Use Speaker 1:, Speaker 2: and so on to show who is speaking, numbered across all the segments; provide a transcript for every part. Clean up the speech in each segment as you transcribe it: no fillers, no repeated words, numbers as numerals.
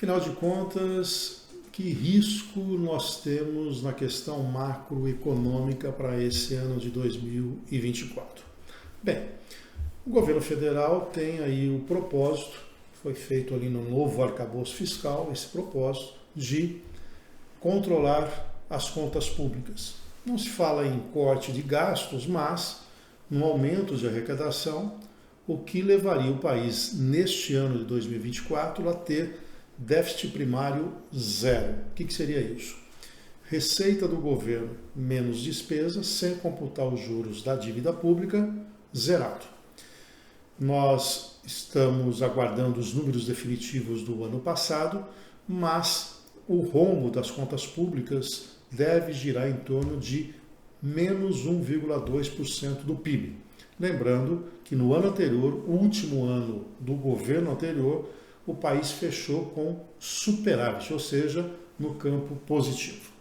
Speaker 1: Afinal de contas, que risco nós temos na questão macroeconômica para esse ano de 2024? Bem, o governo federal tem aí o propósito, foi feito ali no novo arcabouço fiscal, esse propósito de controlar as contas públicas. Não se fala em corte de gastos, mas no aumento de arrecadação, o que levaria o país neste ano de 2024 a ter déficit primário zero. O que seria isso? Receita do governo menos despesa, sem computar os juros da dívida pública, zerado. Nós estamos aguardando os números definitivos do ano passado, mas o rombo das contas públicas deve girar em torno de menos 1,2% do PIB. Lembrando que no ano anterior, o último ano do governo anterior, o país fechou com superávit, ou seja, no campo positivo.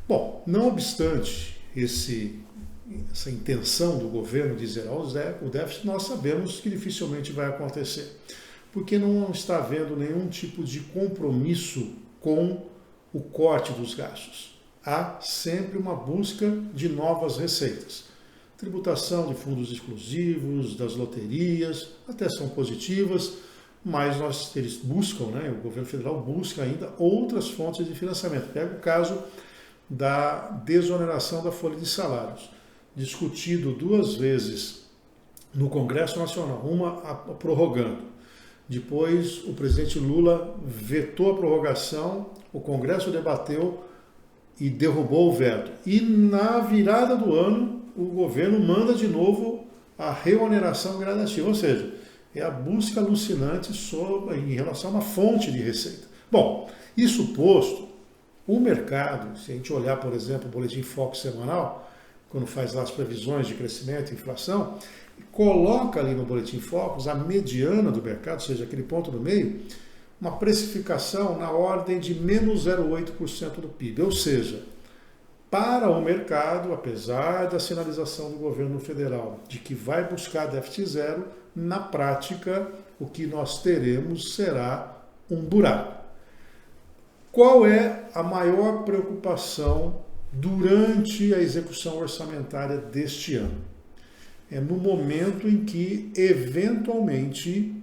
Speaker 1: Bom, não obstante essa intenção do governo de zerar o déficit, nós sabemos que dificilmente vai acontecer, porque não está havendo nenhum tipo de compromisso com o corte dos gastos. Há sempre uma busca de novas receitas. Tributação de fundos exclusivos, das loterias, até são positivas, mas eles buscam, o governo federal busca ainda outras fontes de financiamento. Pega o caso da desoneração da folha de salários, discutido 2 vezes no Congresso Nacional, uma prorrogando. Depois o presidente Lula vetou a prorrogação, o Congresso debateu e derrubou o veto. E na virada do ano, o governo manda de novo a reoneração gradativa, ou seja, é a busca alucinante em relação a uma fonte de receita. Bom, isso posto, o mercado, se a gente olhar, por exemplo, o Boletim Focus semanal, quando faz lá as previsões de crescimento e inflação, coloca ali no Boletim Focus a mediana do mercado, ou seja, aquele ponto no meio, uma precificação na ordem de menos 0,8% do PIB. Ou seja, para o mercado, apesar da sinalização do governo federal de que vai buscar déficit zero, na prática, o que nós teremos será um buraco. Qual é a maior preocupação durante a execução orçamentária deste ano? É no momento em que, eventualmente,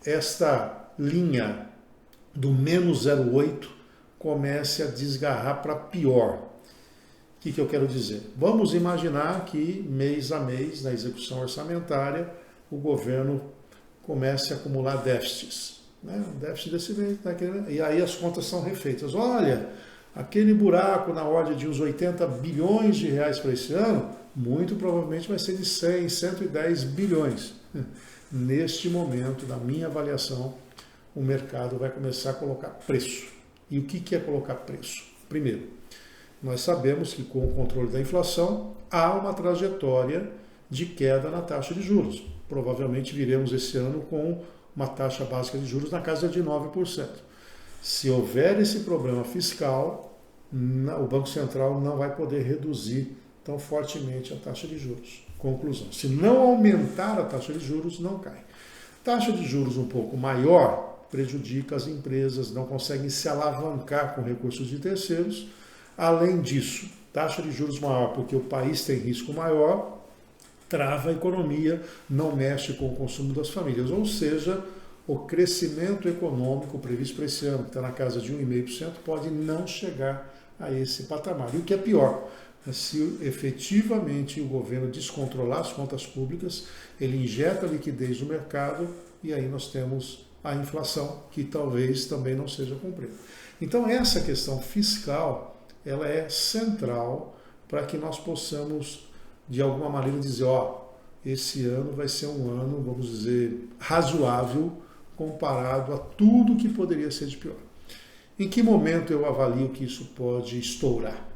Speaker 1: esta linha do menos 0,8 comece a desgarrar para pior. O que eu quero dizer? Vamos imaginar que, mês a mês, na execução orçamentária, o governo comece a acumular déficits. Um déficit desse mês, e aí as contas são refeitas. Olha, aquele buraco na ordem de uns 80 bilhões de reais para esse ano, muito provavelmente vai ser de 100, 110 bilhões. Neste momento, na minha avaliação, o mercado vai começar a colocar preço. E o que é colocar preço? Primeiro, nós sabemos que com o controle da inflação há uma trajetória de queda na taxa de juros. Provavelmente viremos esse ano com uma taxa básica de juros na casa de 9%. Se houver esse problema fiscal, o Banco Central não vai poder reduzir tão fortemente a taxa de juros. Conclusão, se não aumentar a taxa de juros, não cai. Taxa de juros um pouco maior prejudica as empresas, não conseguem se alavancar com recursos de terceiros. Além disso, taxa de juros maior, porque o país tem risco maior, trava a economia, não mexe com o consumo das famílias. Ou seja, o crescimento econômico previsto para esse ano, que está na casa de 1,5%, pode não chegar a esse patamar. E o que é pior, se efetivamente o governo descontrolar as contas públicas, ele injeta liquidez no mercado e aí nós temos a inflação, que talvez também não seja cumprida. Então essa questão fiscal, ela é central para que nós possamos, de alguma maneira, dizer, esse ano vai ser um ano, vamos dizer, razoável comparado a tudo que poderia ser de pior. Em que momento eu avalio que isso pode estourar?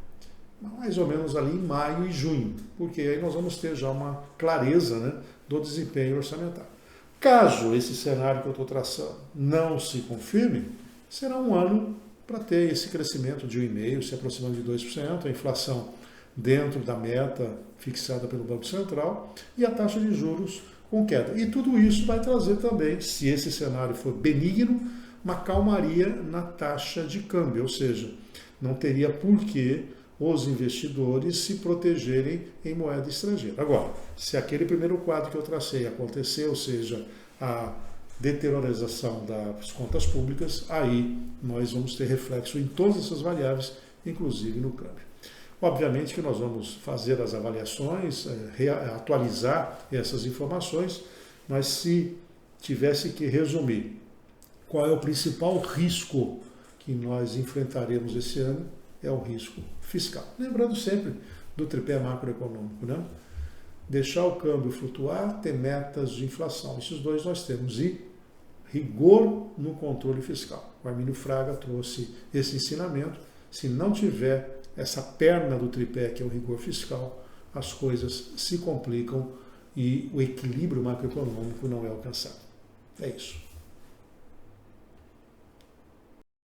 Speaker 1: Mais ou menos ali em maio e junho, porque aí nós vamos ter já uma clareza, do desempenho orçamentário. Caso esse cenário que eu estou traçando não se confirme, será um ano para ter esse crescimento de 1,5%, se aproximando de 2%, a inflação dentro da meta fixada pelo Banco Central e a taxa de juros com queda. E tudo isso vai trazer também, se esse cenário for benigno, uma calmaria na taxa de câmbio, ou seja, não teria por que os investidores se protegerem em moeda estrangeira. Agora, se aquele primeiro quadro que eu tracei acontecer, ou seja, a deteriorização das contas públicas, aí nós vamos ter reflexo em todas essas variáveis, inclusive no câmbio. Obviamente que nós vamos fazer as avaliações, atualizar essas informações, mas se tivesse que resumir qual é o principal risco que nós enfrentaremos esse ano, é o risco fiscal. Lembrando sempre do tripé macroeconômico, né? Deixar o câmbio flutuar, ter metas de inflação. Esses dois nós temos. E rigor no controle fiscal. O Armínio Fraga trouxe esse ensinamento. Se não tiver essa perna do tripé, que é o rigor fiscal, as coisas se complicam e o equilíbrio macroeconômico não é alcançado. É isso.